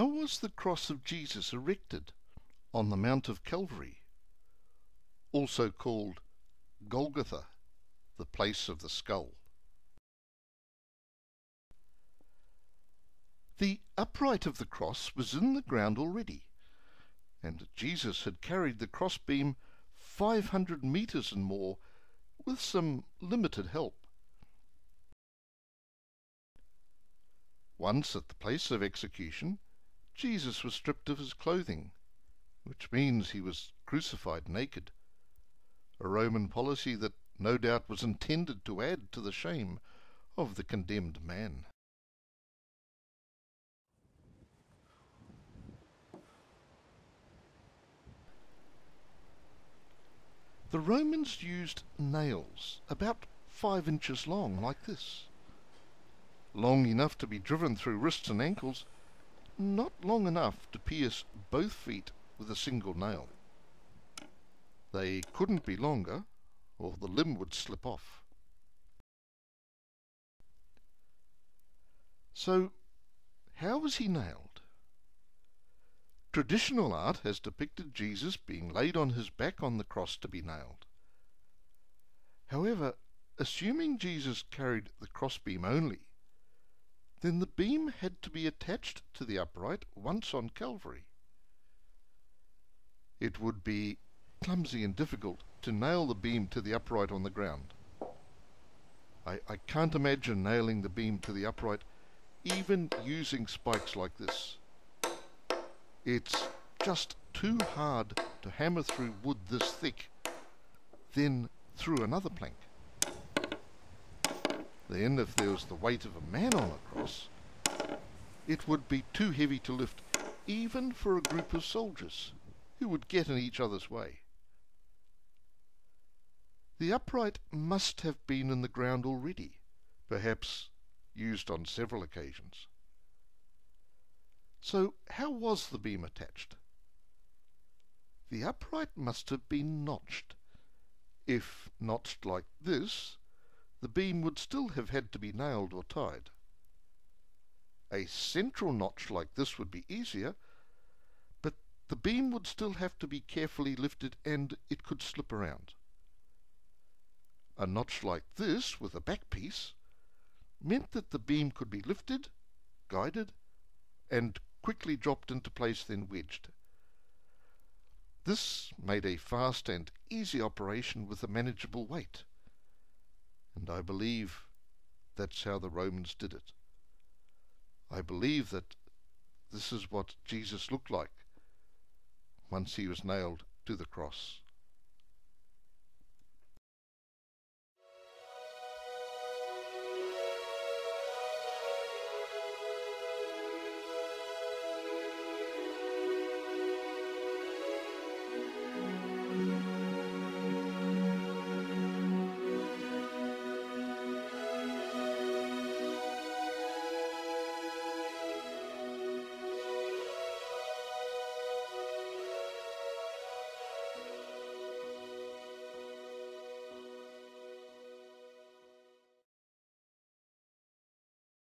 How was the cross of Jesus erected on the Mount of Calvary, also called Golgotha, the place of the skull? The upright of the cross was in the ground already, and Jesus had carried the crossbeam 500 metres and more with some limited help. Once at the place of execution, Jesus was stripped of his clothing, which means he was crucified naked, a Roman policy that no doubt was intended to add to the shame of the condemned man. The Romans used nails about 5 inches long, like this. Long enough to be driven through wrists and ankles, not long enough to pierce both feet with a single nail. They couldn't be longer, or the limb would slip off. So, how was he nailed? Traditional art has depicted Jesus being laid on his back on the cross to be nailed. However, assuming Jesus carried the crossbeam only, then the beam had to be attached to the upright once on Calvary. It would be clumsy and difficult to nail the beam to the upright on the ground. I can't imagine nailing the beam to the upright, even using spikes like this. It's just too hard to hammer through wood this thick, then through another plank. Then, if there was the weight of a man on a cross, it would be too heavy to lift, even for a group of soldiers who would get in each other's way. The upright must have been in the ground already, perhaps used on several occasions. So how was the beam attached? The upright must have been notched. If notched like this, the beam would still have had to be nailed or tied. A central notch like this would be easier, but the beam would still have to be carefully lifted and it could slip around. A notch like this, with a back piece, meant that the beam could be lifted, guided, and quickly dropped into place, then wedged. This made a fast and easy operation with a manageable weight, and I believe that's how the Romans did it. I believe that this is what Jesus looked like once he was nailed to the cross.